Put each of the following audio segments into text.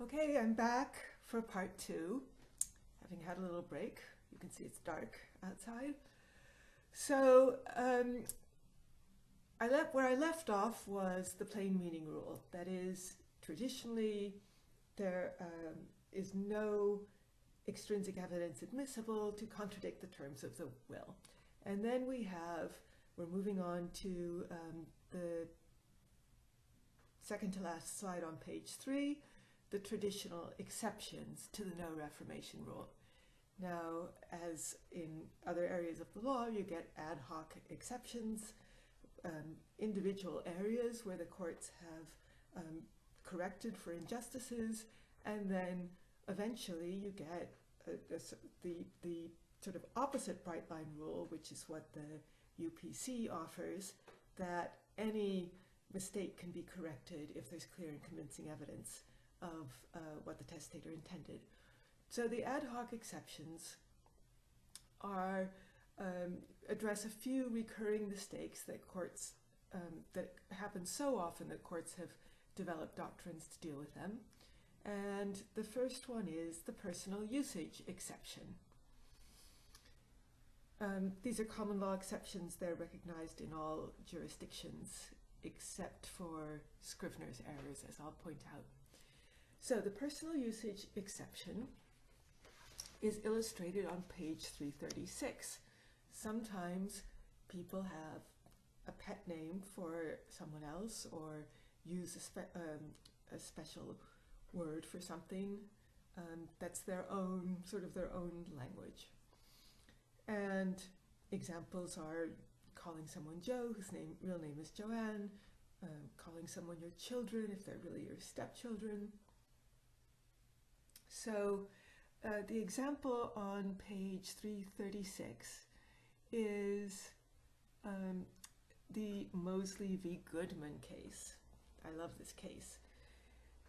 Okay, I'm back for part two, having had a little break. You can see it's dark outside. So where I left off was the plain meaning rule. That is, traditionally, there is no extrinsic evidence admissible to contradict the terms of the will. And then we're moving on to the second to last slide on page 3, the traditional exceptions to the no reformation rule. Now, as in other areas of the law, you get ad hoc exceptions, individual areas where the courts have corrected for injustices, and then eventually you get the sort of opposite bright line rule, which is what the UPC offers, that any mistake can be corrected if there's clear and convincing evidence of what the testator intended. So the ad hoc exceptions address a few recurring mistakes that courts, that happen so often that courts have developed doctrines to deal with them. And the first one is the personal usage exception. These are common law exceptions. They're recognized in all jurisdictions except for Scrivener's errors, as I'll point out. So the personal usage exception is illustrated on page 336. Sometimes people have a pet name for someone else or use a special word for something that's their own, sort of their own language. And examples are calling someone Joe, whose real name is Joanne, calling someone your children if they're really your stepchildren. So the example on page 336 is the Mosley v. Goodman case. I love this case.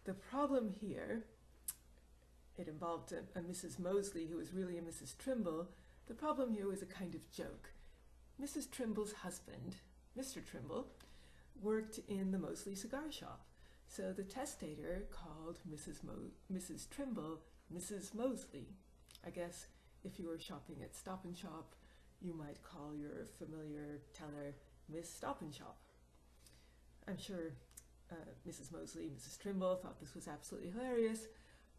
The problem here, it involved a Mrs. Mosley who was really a Mrs. Trimble. The problem here was a kind of joke. Mrs. Trimble's husband, Mr. Trimble, worked in the Mosley cigar shop. So the testator called Mrs. Trimble Mrs. Mosley. I guess if you were shopping at Stop and Shop, you might call your familiar teller Miss Stop and Shop. I'm sure Mrs. Mosley, Mrs. Trimble, thought this was absolutely hilarious,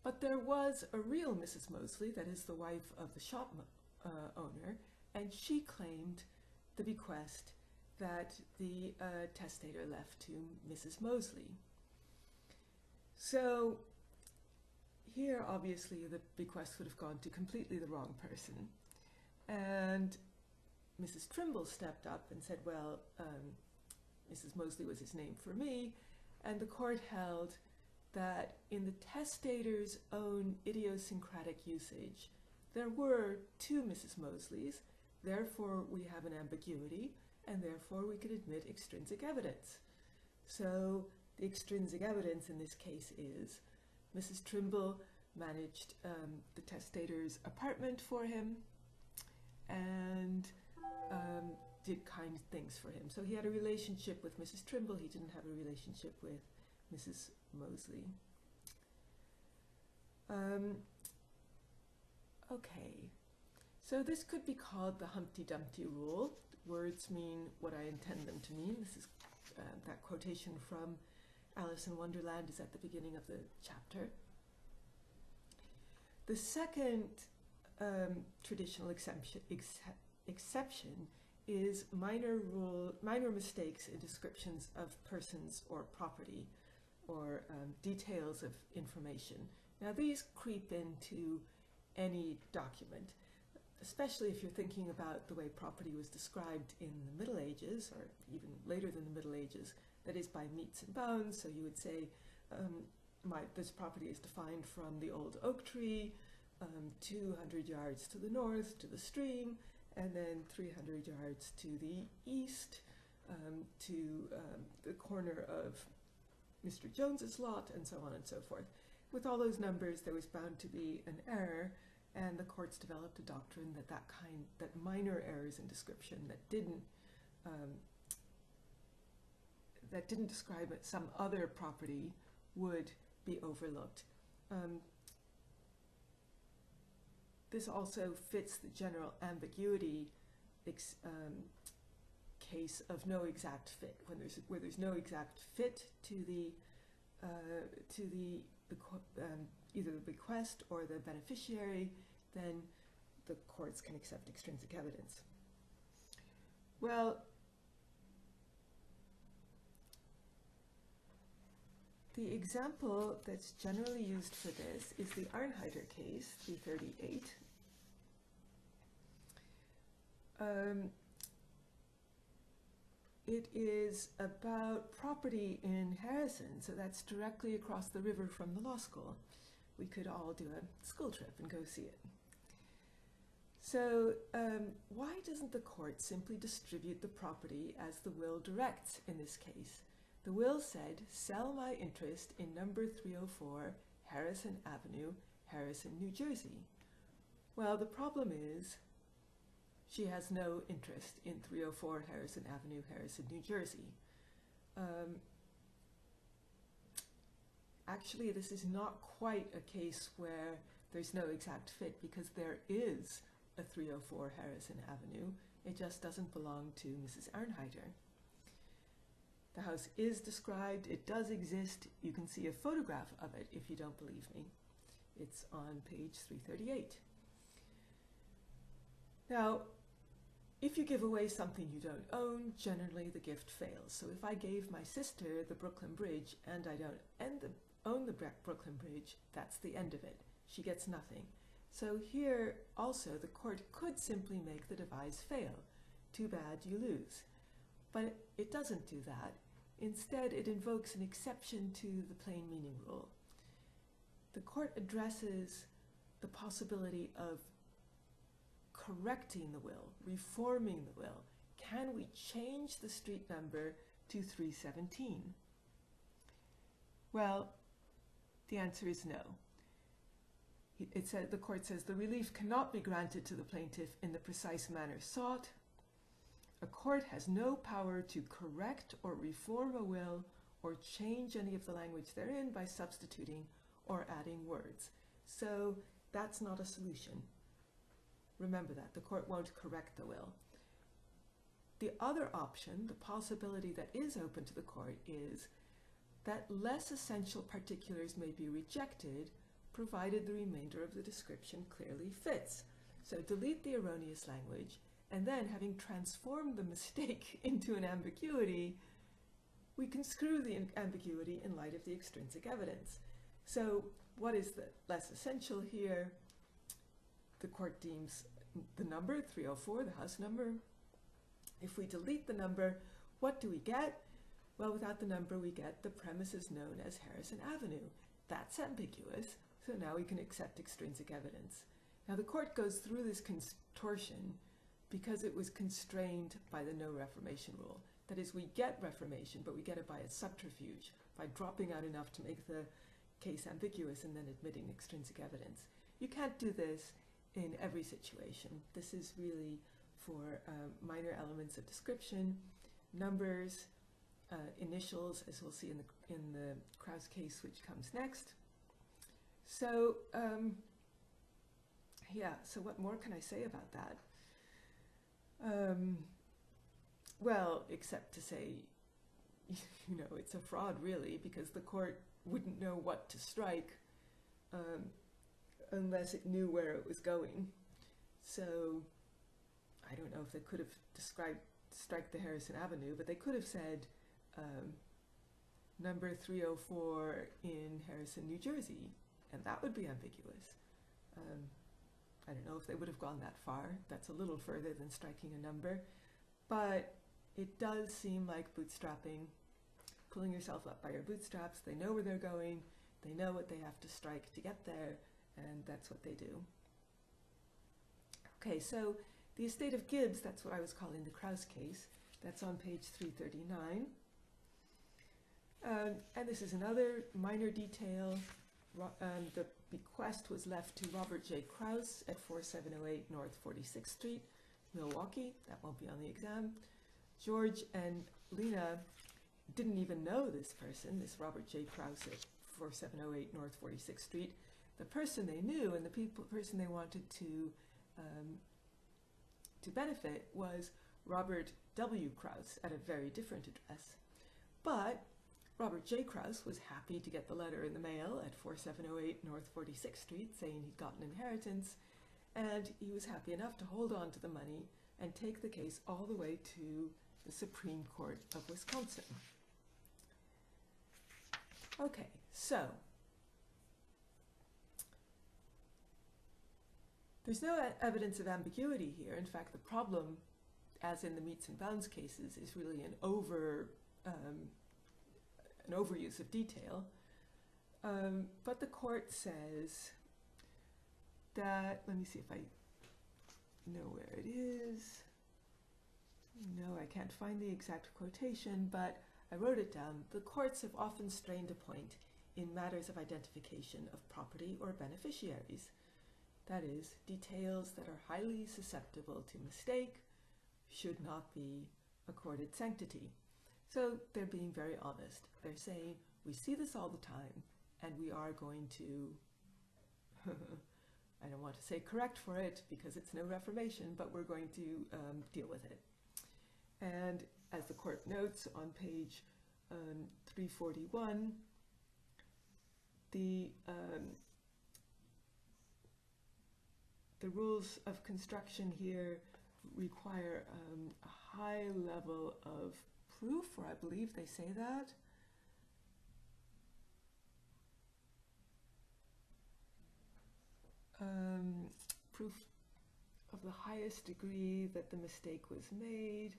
but there was a real Mrs. Mosley, that is the wife of the shop owner, and she claimed the bequest that the testator left to Mrs. Mosley. So here, obviously, the bequest would have gone to completely the wrong person. And Mrs. Trimble stepped up and said, well, Mrs. Mosley was his name for me, and the court held that in the testator's own idiosyncratic usage, there were two Mrs. Mosleys, therefore we have an ambiguity, and therefore we could admit extrinsic evidence. So the extrinsic evidence in this case is Mrs. Trimble managed the testator's apartment for him and did kind things for him. So he had a relationship with Mrs. Trimble, he didn't have a relationship with Mrs. Mosley. Okay, so this could be called the Humpty Dumpty rule. Words mean what I intend them to mean. This is that quotation from Alice in Wonderland is at the beginning of the chapter. The second traditional exception is minor mistakes in descriptions of persons or property or details of information. Now these creep into any document, especially if you're thinking about the way property was described in the Middle Ages, or even later than the Middle Ages, that is by metes and bounds. So you would say, this property is defined from the old oak tree, 200 yards to the north to the stream, and then 300 yards to the east, to the corner of Mr. Jones's lot, and so on and so forth. With all those numbers, there was bound to be an error, and the courts developed a doctrine that minor errors in description that didn't describe some other property would be overlooked. this also fits the general ambiguity case of no exact fit. Where there's no exact fit to the either the bequest or the beneficiary, then the courts can accept extrinsic evidence. Well, the example that's generally used for this is the Arnheiter case, 338. It is about property in Harrison, so that's directly across the river from the law school. We could all do a school trip and go see it. So why doesn't the court simply distribute the property as the will directs in this case? The will said, sell my interest in number 304 Harrison Avenue, Harrison, New Jersey. Well, the problem is she has no interest in 304 Harrison Avenue, Harrison, New Jersey. Actually, this is not quite a case where there's no exact fit, because there is a 304 Harrison Avenue. It just doesn't belong to Mrs. Arnheiter. The house is described, it does exist. You can see a photograph of it if you don't believe me. It's on page 338. Now, if you give away something you don't own, generally the gift fails. So if I gave my sister the Brooklyn Bridge and I don't own the Brooklyn Bridge, that's the end of it. She gets nothing. So here also the court could simply make the devise fail. Too bad, you lose. But it doesn't do that. Instead, it invokes an exception to the plain meaning rule. The court addresses the possibility of correcting the will, reforming the will. Can we change the street number to 317? Well, the answer is no. The court says the relief cannot be granted to the plaintiff in the precise manner sought. A court has no power to correct or reform a will or change any of the language therein by substituting or adding words. So that's not a solution. Remember that. The court won't correct the will. The other option, the possibility that is open to the court, is that less essential particulars may be rejected, provided the remainder of the description clearly fits. So delete the erroneous language, and then, having transformed the mistake into an ambiguity, we construe the ambiguity in light of the extrinsic evidence. So what is the less essential here? The court deems the number, 304, the house number. If we delete the number, what do we get? Well, without the number, we get the premises known as Harrison Avenue. That's ambiguous, so now we can accept extrinsic evidence. Now, the court goes through this contortion because it was constrained by the no reformation rule. That is, we get reformation, but we get it by a subterfuge, by dropping out enough to make the case ambiguous and then admitting extrinsic evidence. You can't do this in every situation. This is really for minor elements of description, numbers, initials, as we'll see in the Krauss case, which comes next. So, yeah, so what more can I say about that? Well, except to say, you know, it's a fraud really, because the court wouldn't know what to strike unless it knew where it was going. So I don't know if they could have strike the Harrison Avenue, but they could have said number 304 in Harrison, New Jersey, and that would be ambiguous. I don't know if they would have gone that far. That's a little further than striking a number, but it does seem like bootstrapping, pulling yourself up by your bootstraps. They know where they're going, they know what they have to strike to get there, and that's what they do. Okay, so the estate of Gibbs, that's what I was calling the Krauss case. That's on page 339. And this is another minor detail. The bequest was left to Robert J. Krauss at 4708 North 46th Street, Milwaukee. That won't be on the exam. George and Lena didn't even know this person, this Robert J. Krauss at 4708 North 46th Street. The person they knew and the person they wanted to benefit was Robert W. Krause at a very different address. But Robert J. Krause was happy to get the letter in the mail at 4708 North 46th Street saying he'd gotten inheritance, and he was happy enough to hold on to the money and take the case all the way to the Supreme Court of Wisconsin. Okay, so there's no evidence of ambiguity here. In fact, the problem, as in the meets and bounds cases, is really an overuse of detail. But the court says that, let me see if I know where it is. No, I can't find the exact quotation, but I wrote it down. The courts have often strained a point in matters of identification of property or beneficiaries. That is, details that are highly susceptible to mistake should not be accorded sanctity. So they're being very honest. They're saying, we see this all the time, and we are going to, I don't want to say correct for it because it's no reformation, but we're going to deal with it. And as the court notes on page 341, the rules of construction here require a high level of proof, or I believe they say that. Proof of the highest degree that the mistake was made.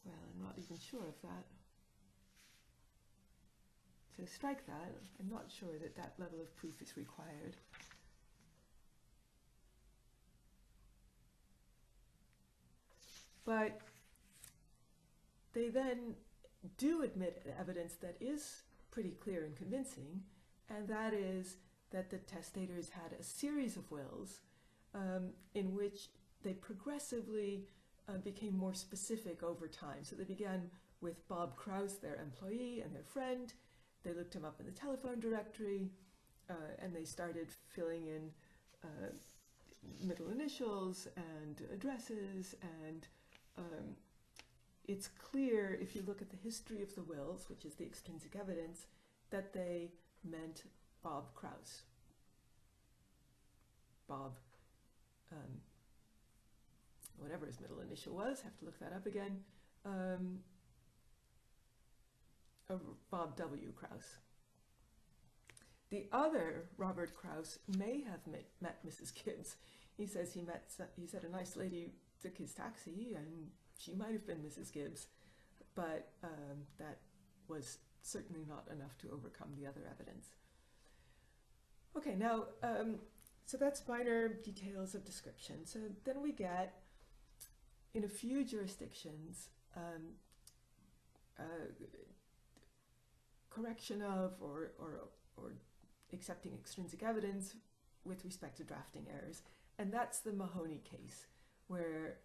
Well, I'm not even sure of that. So strike that. I'm not sure that that level of proof is required. But they then do admit evidence that is pretty clear and convincing, and that is that the testators had a series of wills in which they progressively became more specific over time. So they began with Bob Krause, their employee and their friend. They looked him up in the telephone directory, and they started filling in middle initials and addresses, and it's clear if you look at the history of the wills, which is the extrinsic evidence, that they meant Bob Krause. Bob, whatever his middle initial was, have to look that up again, Bob W. Krause. The other Robert Krause may have met Mrs. Gibbs. He says he said a nice lady took his taxi and she might have been Mrs. Gibbs, but that was certainly not enough to overcome the other evidence. Okay, now, so that's minor details of description. So then we get, in a few jurisdictions, correction of or accepting extrinsic evidence with respect to drafting errors. And that's the Mahoney case, where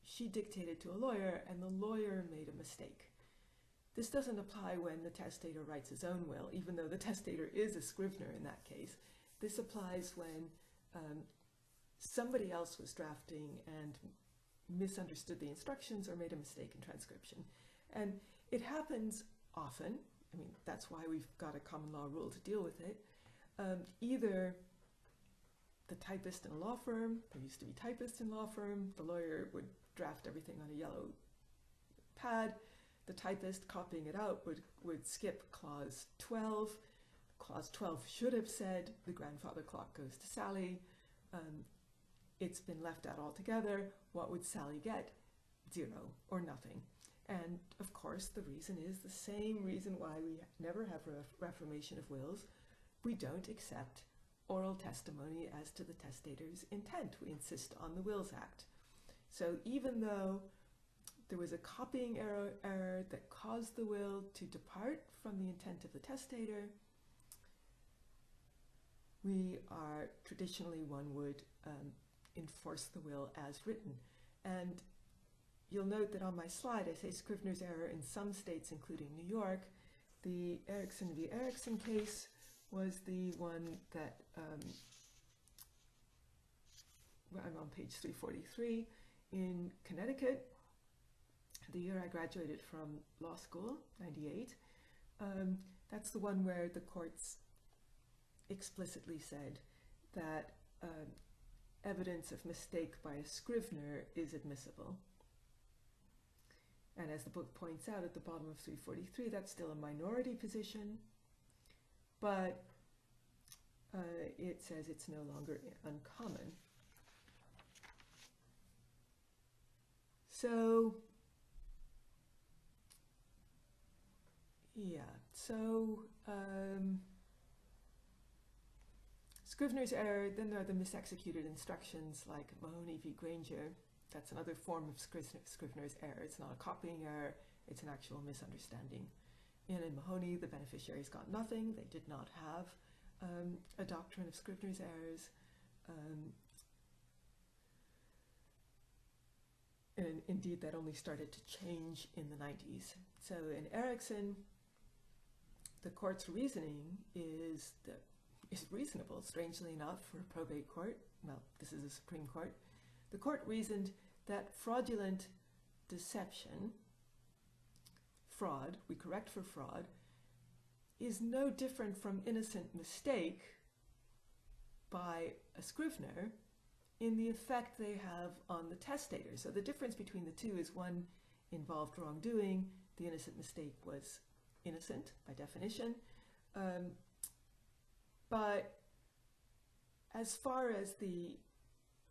she dictated to a lawyer and the lawyer made a mistake. This doesn't apply when the testator writes his own will, even though the testator is a scrivener in that case. This applies when somebody else was drafting and misunderstood the instructions or made a mistake in transcription. And it happens often. I mean, that's why we've got a common law rule to deal with it. Either the typist in a law firm, there used to be typists in law firm, the lawyer would draft everything on a yellow pad, the typist copying it out would skip clause 12. Clause 12 should have said the grandfather clock goes to Sally. It's been left out altogether. What would Sally get? 0 or nothing. And of course the reason is the same reason why we never have reformation of wills. We don't accept oral testimony as to the testator's intent. We insist on the Wills Act. So even though there was a copying error that caused the will to depart from the intent of the testator, we are traditionally, one would enforce the will as written. And you'll note that on my slide I say Scrivener's error in some states, including New York. The Erickson v. Erickson case was the one that I'm on page 343 in Connecticut, the year I graduated from law school, 98. That's the one where the courts explicitly said that evidence of mistake by a scrivener is admissible. And as the book points out at the bottom of 343, that's still a minority position, but it says it's no longer uncommon. So, yeah, so Scrivener's error, then there are the misexecuted instructions like Mahoney v. Granger. That's another form of Scrivener's error. It's not a copying error, it's an actual misunderstanding. And in Mahoney, the beneficiaries got nothing. They did not have a doctrine of Scrivener's errors. And indeed, that only started to change in the 90s. So in Erickson, the court's reasoning is reasonable, strangely enough, for a probate court. Well, this is a Supreme Court. The court reasoned that fraudulent deception, fraud, we correct for fraud, is no different from innocent mistake by a scrivener in the effect they have on the testator. So the difference between the two is one involved wrongdoing. The innocent mistake was innocent by definition. But as far as the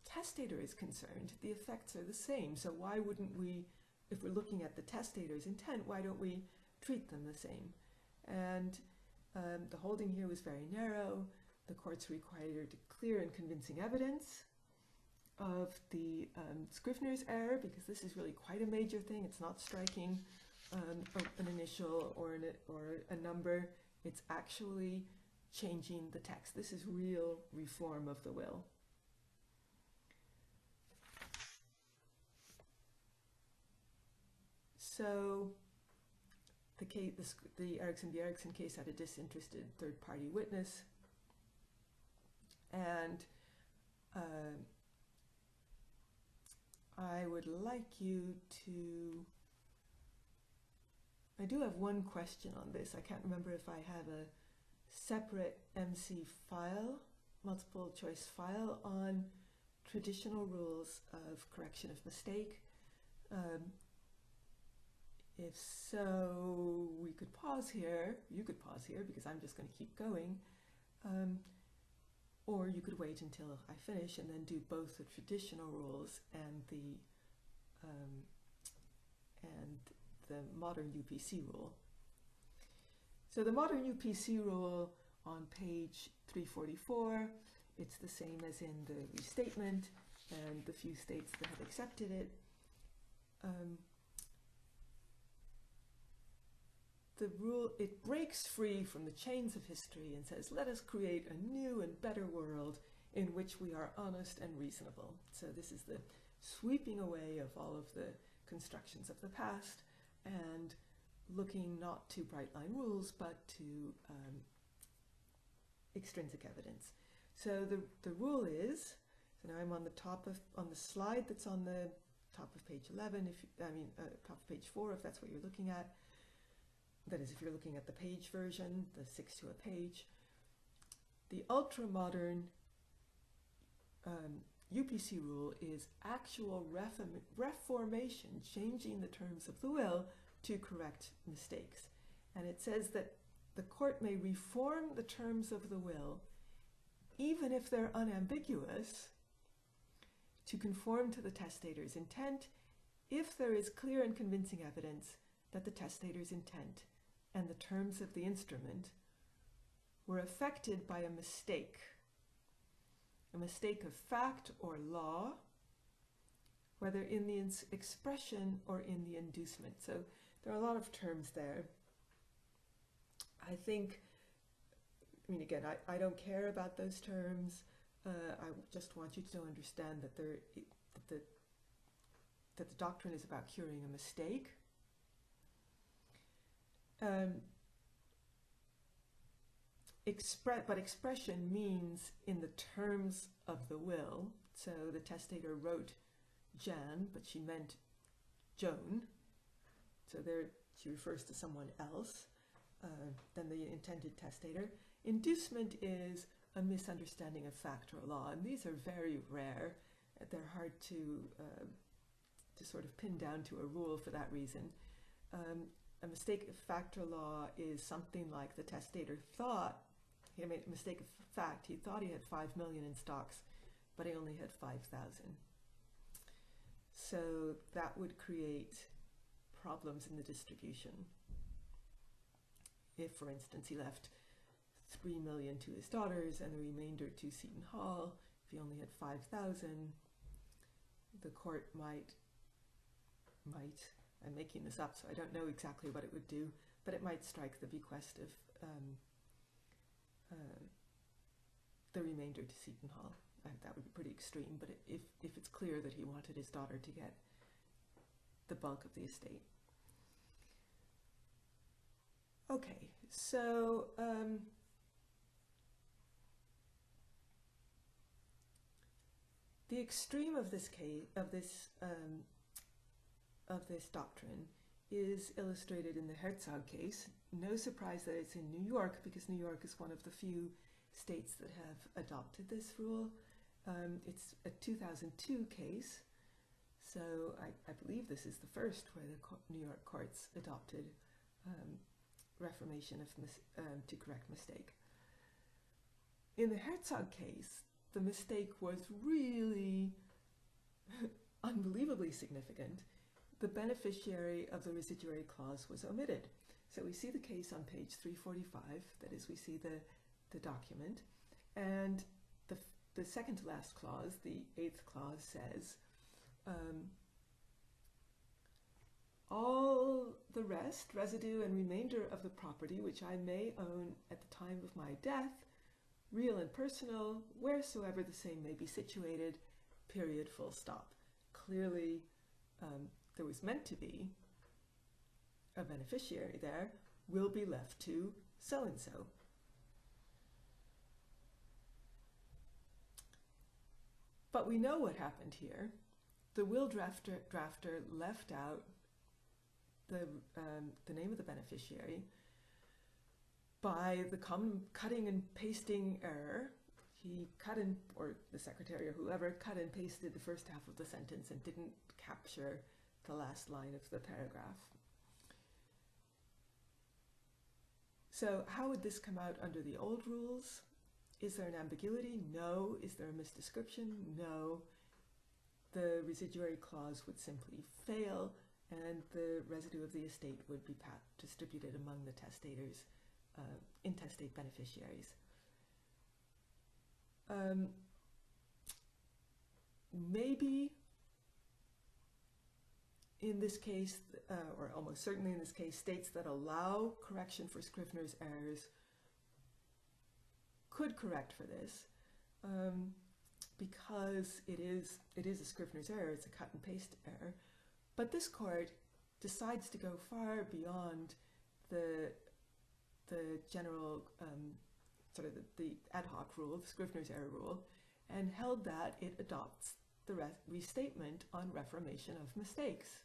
testator is concerned, the effects are the same. So why wouldn't we, if we're looking at the testator's intent, why don't we treat them the same? And the holding here was very narrow. The courts required clear and convincing evidence of the Scrivener's error, because this is really quite a major thing. It's not striking an initial or a number. It's actually changing the text. This is real reform of the will. So the Erickson v. Erickson case had a disinterested third-party witness, and I would like you to, I do have one question on this. I can't remember if I have a separate MC file, multiple choice file, on traditional rules of correction of mistake. If so, we could pause here. You could pause here because I'm just going to keep going. Or you could wait until I finish and then do both the traditional rules and the modern UPC rule. So the modern UPC rule on page 344, it's the same as in the restatement and the few states that have accepted it. The rule, it breaks free from the chains of history and says, let us create a new and better world in which we are honest and reasonable. So this is the sweeping away of all of the constructions of the past and looking not to bright line rules, but to extrinsic evidence. So the rule is, so now I'm on the top of, on the slide that's on the top of page 11, top of page 4, if that's what you're looking at. That is, if you're looking at the page version, the 6 to a page. The ultra-modern UPC rule is actual reformation, changing the terms of the will to correct mistakes. And it says that the court may reform the terms of the will, even if they're unambiguous, to conform to the testator's intent, if there is clear and convincing evidence that the testator's intent and the terms of the instrument were affected by a mistake of fact or law, whether in the expression or in the inducement. So there are a lot of terms there. I think, again, I don't care about those terms. I just want you to understand that that the doctrine is about curing a mistake. But expression means in the terms of the will. So the testator wrote Jan, but she meant Joan. So there she refers to someone else than the intended testator. Inducement is a misunderstanding of fact or law, and these are very rare. They're hard to sort of pin down to a rule for that reason. A mistake of fact or law is something like the testator thought, he made a mistake of fact, he thought he had 5 million in stocks, but he only had 5,000. So that would create problems in the distribution. If, for instance, he left 3 million to his daughters and the remainder to Seton Hall, if he only had 5,000, the court might, I'm making this up, so I don't know exactly what it would do, but it might strike the bequest of the remainder to Seton Hall. That would be pretty extreme, but if it's clear that he wanted his daughter to get the bulk of the estate. Okay, so the extreme of this case, of this doctrine, is illustrated in the Herzog case. No surprise that it's in New York, because New York is one of the few states that have adopted this rule. It's a 2002 case, so I believe this is the first where the New York courts adopted reformation of to correct mistake. In the Herzog case, the mistake was really unbelievably significant. The beneficiary of the residuary clause was omitted. So we see the case on page 345, that is, we see the document, and the second to last clause, the 8th clause, says, all the rest, residue and remainder of the property which I may own at the time of my death, real and personal, wheresoever the same may be situated, period, full stop. Clearly, there was meant to be a beneficiary there, will be left to so-and-so. But we know what happened here. The will drafter left out the name of the beneficiary by the common cutting and pasting error. He cut in, or the secretary or whoever, cut and pasted the first half of the sentence and didn't capture the last line of the paragraph. So how would this come out under the old rules? Is there an ambiguity? No. Is there a misdescription? No. The residuary clause would simply fail, and the residue of the estate would be distributed among the testator's intestate beneficiaries. Maybe in this case, or almost certainly in this case, states that allow correction for Scrivener's errors could correct for this, because it is a Scrivener's error, it's a cut and paste error. But this court decides to go far beyond the general sort of the ad hoc rule, the Scrivener's error rule, and held that it adopts the restatement on reformation of mistakes.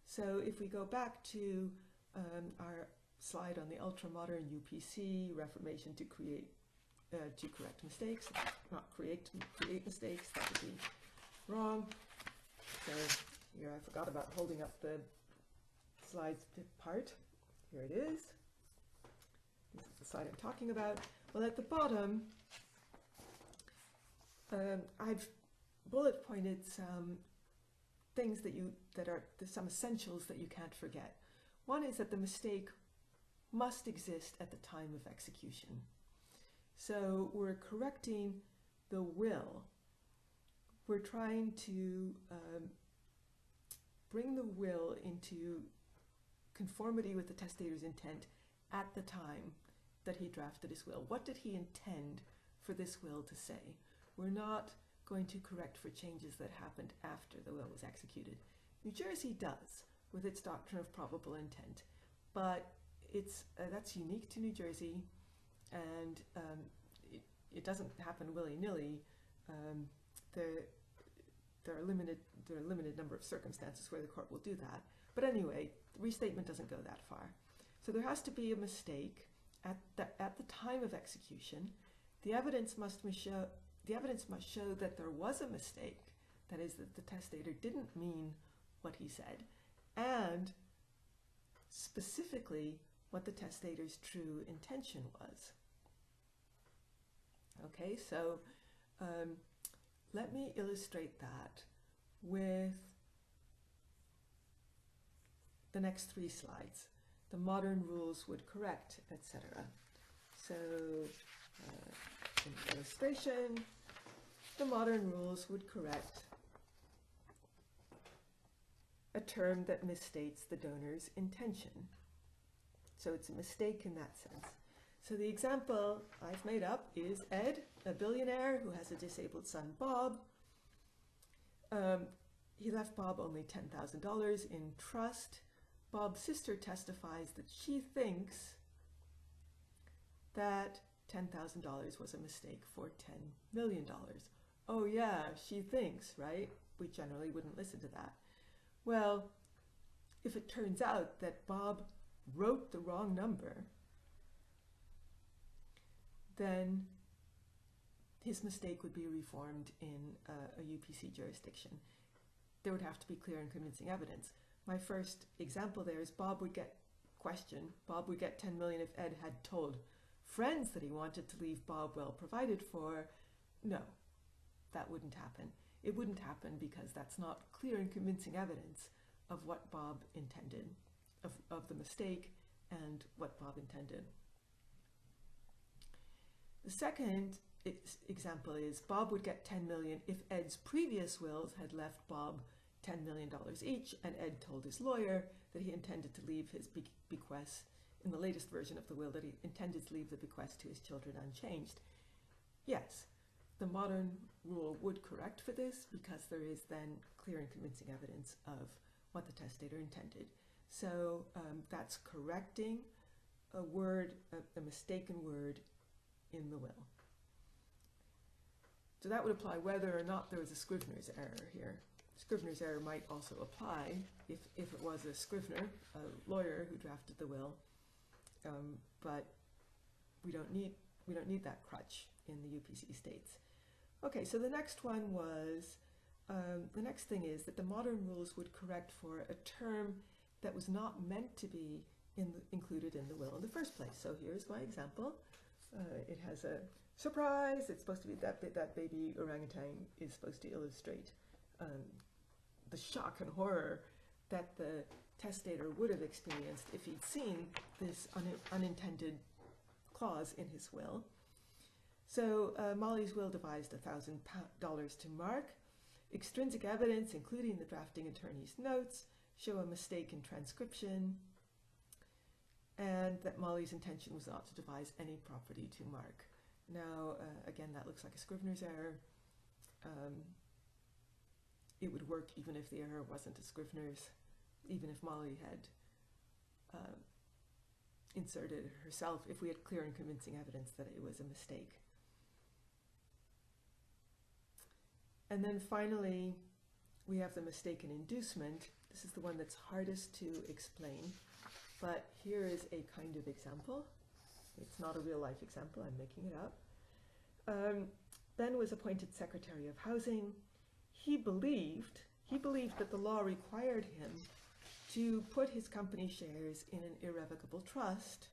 So if we go back to our slide on the ultra-modern UPC, reformation to correct mistakes, not create mistakes, that would be wrong. So here I forgot about holding up the slides part. Here it is. This is the slide I'm talking about. Well, at the bottom, I've bullet pointed some things that are some essentials that you can't forget. One is that the mistake must exist at the time of execution. So we're correcting the will. We're trying to bring the will into conformity with the testator's intent at the time that he drafted his will. What did he intend for this will to say? We're not going to correct for changes that happened after the will was executed. New Jersey does with its doctrine of probable intent, but that's unique to New Jersey, and it doesn't happen willy-nilly. There are a limited number of circumstances where the court will do that. But anyway, the restatement doesn't go that far. So there has to be a mistake at the time of execution. The evidence must show that there was a mistake, that is, that the testator didn't mean what he said, and specifically what the testator's true intention was. Okay, so let me illustrate that with the next 3 slides. The modern rules would correct, etc. So, in the illustration, the modern rules would correct a term that misstates the donor's intention. So it's a mistake in that sense. So the example I've made up is Ed, a billionaire who has a disabled son, Bob. He left Bob only $10,000 in trust. Bob's sister testifies that she thinks that $10,000 was a mistake for $10 million. Oh yeah, she thinks, right? We generally wouldn't listen to that. Well, if it turns out that Bob wrote the wrong number, then his mistake would be reformed in a UPC jurisdiction. There would have to be clear and convincing evidence. My first example there is Bob would get $10 million if Ed had told friends that he wanted to leave Bob well provided for. No, that wouldn't happen. It wouldn't happen because that's not clear and convincing evidence of what Bob intended, of the mistake and what Bob intended. The second example is Bob would get $10 million if Ed's previous wills had left Bob $10 million each, and Ed told his lawyer that he intended to leave his bequest, in the latest version of the will, that he intended to leave the bequest to his children unchanged. Yes, the modern rule would correct for this because there is then clear and convincing evidence of what the testator intended. So that's correcting a word, a mistaken word in the will. So that would apply whether or not there was a Scrivener's error here. Scrivener's error might also apply if it was a Scrivener, a lawyer who drafted the will, but we don't need that crutch in the UPC states. Okay, so the next one was, the next thing is that the modern rules would correct for a term that was not meant to be included in the will in the first place. So here's my example. It has a surprise. It's supposed to be that baby orangutan is supposed to illustrate the shock and horror that the testator would have experienced if he'd seen this unintended clause in his will. So Molly's will devised $1,000 to Mark. Extrinsic evidence, including the drafting attorney's notes, show a mistake in transcription, and that Molly's intention was not to devise any property to Mark. Now, again, that looks like a Scrivener's error. It would work even if the error wasn't a Scrivener's, even if Molly had inserted herself, if we had clear and convincing evidence that it was a mistake. And then finally, we have the mistaken inducement. This is the one that's hardest to explain, but here is a kind of example. It's not a real life example, I'm making it up. Ben was appointed Secretary of Housing. He believed that the law required him to put his company shares in an irrevocable trust,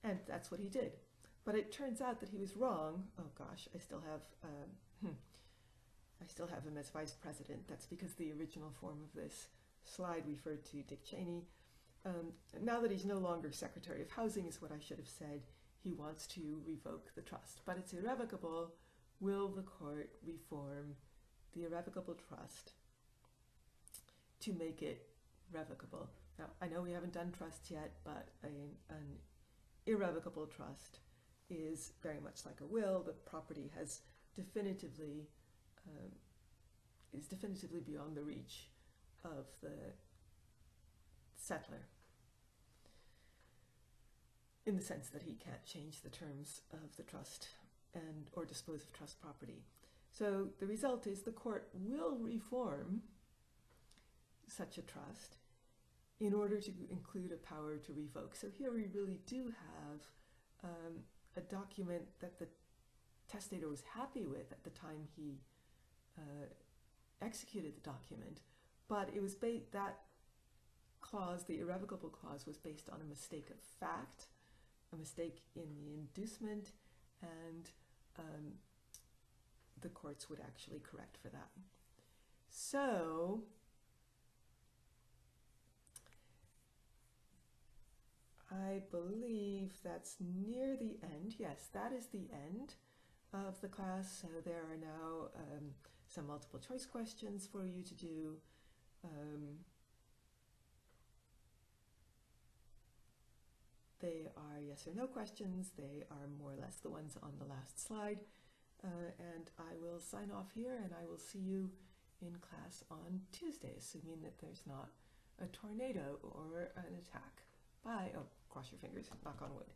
and that's what he did. But it turns out that he was wrong. Oh gosh, I still have him as vice president. That's because the original form of this slide referred to Dick Cheney. Now that he's no longer Secretary of Housing is what I should have said. He wants to revoke the trust, but it's irrevocable. Will the court reform the irrevocable trust to make it revocable? Now, I know we haven't done trusts yet, but an irrevocable trust is very much like a will. The property has is definitively beyond the reach of the settler, in the sense that he can't change the terms of the trust and or dispose of trust property. So the result is the court will reform such a trust in order to include a power to revoke. So here we really do have a document that the testator was happy with at the time he executed the document, but it was that clause, the irrevocable clause, was based on a mistake of fact, a mistake in the inducement, and the courts would actually correct for that. So I believe that's near the end. Yes, that is the end of the class. So there are now some multiple choice questions for you to do. They are yes or no questions. They are more or less the ones on the last slide. And I will sign off here, and I will see you in class on Tuesday, assuming that there's not a tornado or an attack. Bye. Oh, cross your fingers, knock on wood.